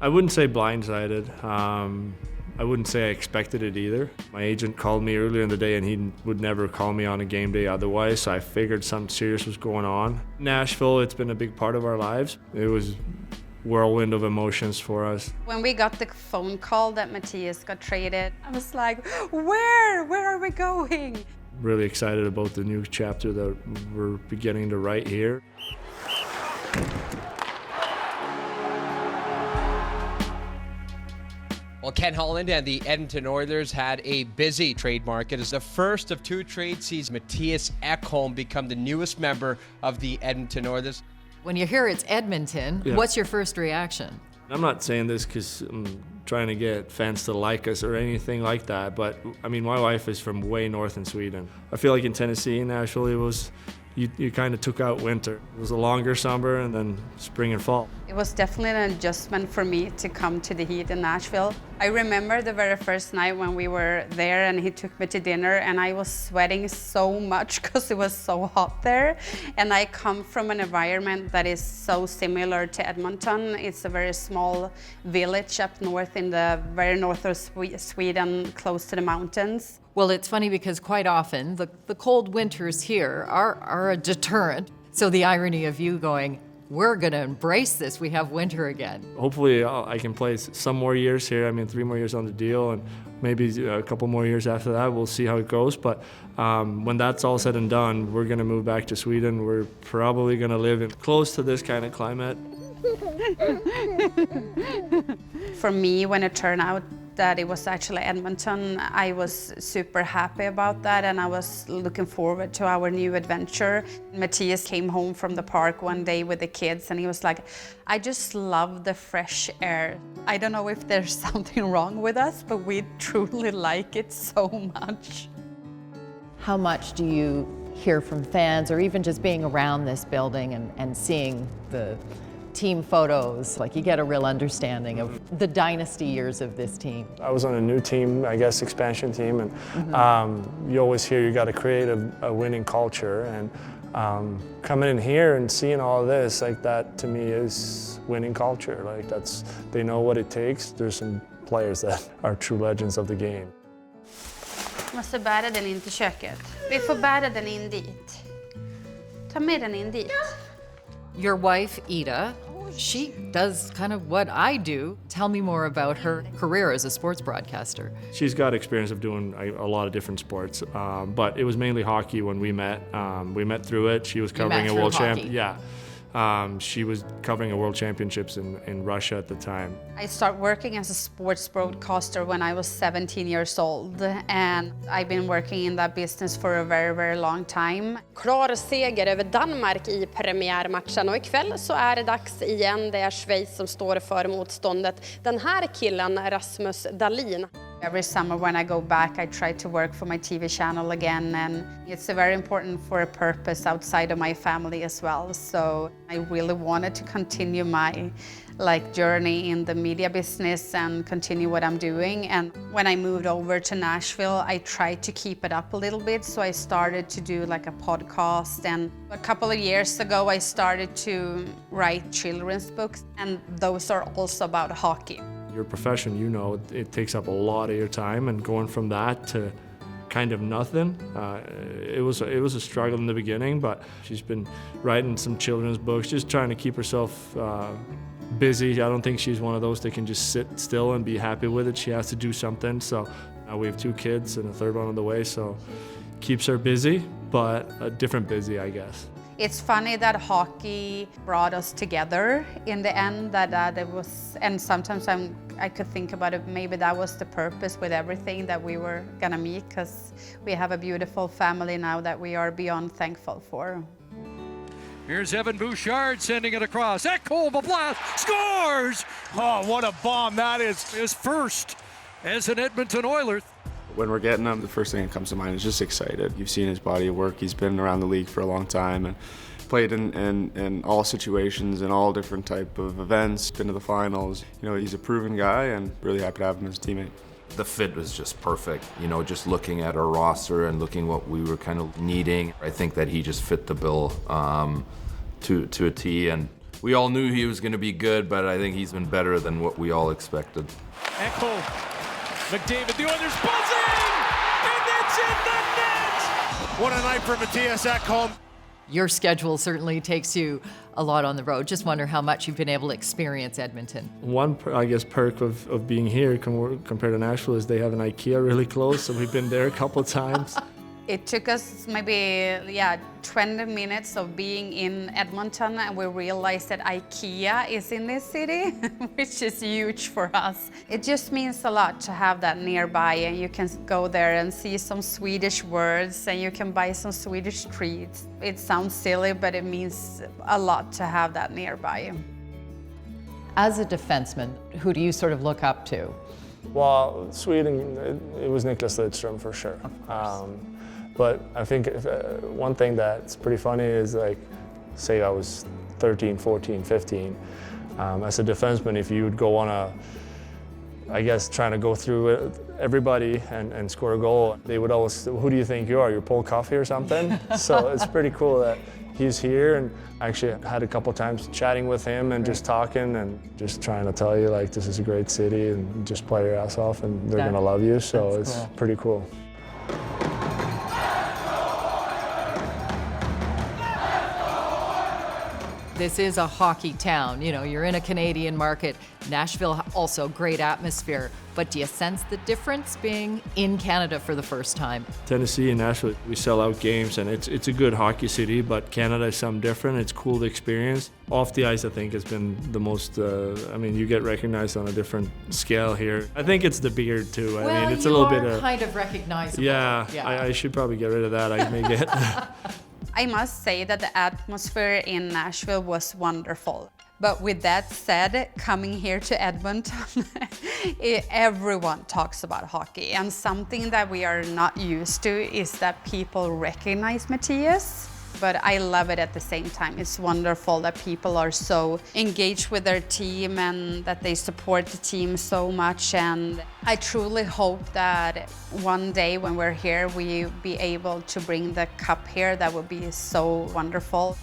I wouldn't say blindsided. I wouldn't say I expected it either. My agent called me earlier in the day and he would never call me on a game day otherwise, so I figured something serious was going on. Nashville, it's been a big part of our lives. It was whirlwind of emotions for us. When we got the phone call that Mattias got traded, I was like, where are we going? Really excited about the new chapter that we're beginning to write here. Well, Ken Holland and the Edmonton Oilers had a busy trade market as the first of 2 trade sees Mattias Ekholm become the newest member of the Edmonton Oilers. When you hear it's Edmonton, What's your first reaction? I'm not saying this because I'm trying to get fans to like us or anything like that, but I mean, my wife is from way north in Sweden. I feel like in Tennessee and Nashville, it was, you kind of took out winter. It was a longer summer and then spring and fall. It was definitely an adjustment for me to come to the heat in Nashville. I remember the very first night when we were there and he took me to dinner and I was sweating so much because it was so hot there. And I come from an environment that is so similar to Edmonton. It's a very small village up north in the very north of Sweden, close to the mountains. Well, it's funny because quite often the cold winters here are a deterrent. So the irony of you going, we're going to embrace this, we have winter again. Hopefully I can play some more years here. I mean, 3 more years on the deal and maybe a couple more years after that. We'll see how it goes. But when that's all said and done, we're going to move back to Sweden. We're probably going to live in close to this kind of climate. For me, when it turned out that it was actually Edmonton, I was super happy about that and I was looking forward to our new adventure. Mattias came home from the park one day with the kids and he was like, I just love the fresh air. I don't know if there's something wrong with us, but we truly like it so much. How much do you hear from fans or even just being around this building and seeing the team photos, like you get a real understanding of the dynasty years of this team? I was on a new team, I guess, expansion team, and you always hear you got to create a winning culture, and coming in here and seeing all this, like that to me is winning culture. Like they know what it takes. There's some players that are true legends of the game. Måste bära den in till köket. Vi får bära den in dit. Ta med den in dit. Your wife, Ida, she does kind of what I do. Tell me more about her career as a sports broadcaster. She's got experience of doing a lot of different sports, but it was mainly hockey when we met. We met through it. She was covering a world champ. Yeah. She was covering a world championships in Russia at the time. I started working as a sports broadcaster when I was 17 years old, and I've been working in that business for a very, very long time. Klar seger över Danmark i premiärmatchen och ikväll så är det dags igen. Det är Schweiz som står för motståndet. Den här killen, Rasmus Dahlin. Every summer when I go back, I try to work for my TV channel again, and it's very important for a purpose outside of my family as well. So I really wanted to continue my journey in the media business and continue what I'm doing. And when I moved over to Nashville, I tried to keep it up a little bit. So I started to do like a podcast, and a couple of years ago, I started to write children's books, and those are also about hockey. Your profession, you know, it takes up a lot of your time, and going from that to kind of nothing, it was a struggle in the beginning, but she's been writing some children's books, just trying to keep herself busy. I don't think she's one of those that can just sit still and be happy with it. She has to do something. So we have 2 kids and a third one on the way, so keeps her busy, but a different busy, I guess. It's funny that hockey brought us together in the end, that it was, and sometimes I could think about it, maybe that was the purpose with everything, that we were gonna meet, because we have a beautiful family now that we are beyond thankful for. Here's Evan Bouchard sending it across. Ekholm, a blast, scores! Oh, what a bomb that is. His first as an Edmonton Oiler. When we're getting him, the first thing that comes to mind is just excited. You've seen his body of work. He's been around the league for a long time and played in all situations and all different type of events, been to the finals. You know, he's a proven guy and really happy to have him as a teammate. The fit was just perfect. You know, just looking at our roster and looking what we were kind of needing, I think that he just fit the bill to a T, and We all knew he was going to be good, but I think he's been better than what we all expected. Ekholm, McDavid, the Oilers buzzing, and it's in the net! What a night for Mattias Ekholm. Your schedule certainly takes you a lot on the road. Just wonder how much you've been able to experience Edmonton. One, I guess, perk of being here compared to Nashville is they have an IKEA really close, so we've been there a couple times. It took us maybe 20 minutes of being in Edmonton, and we realized that IKEA is in this city, which is huge for us. It just means a lot to have that nearby, and you can go there and see some Swedish words, and you can buy some Swedish treats. It sounds silly, but it means a lot to have that nearby. As a defenseman, who do you sort of look up to? Well, Sweden, it was Niklas Lidström for sure. But I think one thing that's pretty funny is, like, say I was 13, 14, 15. As a defenseman, if you would go on I guess, trying to go through everybody and score a goal, they would always, who do you think you are? You're Paul Coffey or something? So it's pretty cool that he's here, and I actually had a couple times chatting with him and just talking and just trying to tell you, like, this is a great city and just play your ass off and they're going to love you. So it's cool. Pretty cool. This is a hockey town. You know, you're in a Canadian market. Nashville, also great atmosphere. But do you sense the difference being in Canada for the first time? Tennessee and Nashville, we sell out games, and it's a good hockey city, but Canada is something different. It's cool to experience. Off the ice, I think, has been the most, I mean, you get recognized on a different scale here. I think it's the beard, too. Well, I mean, it's a little bit kind of recognizable. Yeah, I should probably get rid of that. I may get... I must say that the atmosphere in Nashville was wonderful. But with that said, coming here to Edmonton, everyone talks about hockey. And something that we are not used to is that people recognize Mattias. But I love it at the same time. It's wonderful that people are so engaged with their team and that they support the team so much. And I truly hope that one day when we're here, we'll be able to bring the cup here. That would be so wonderful.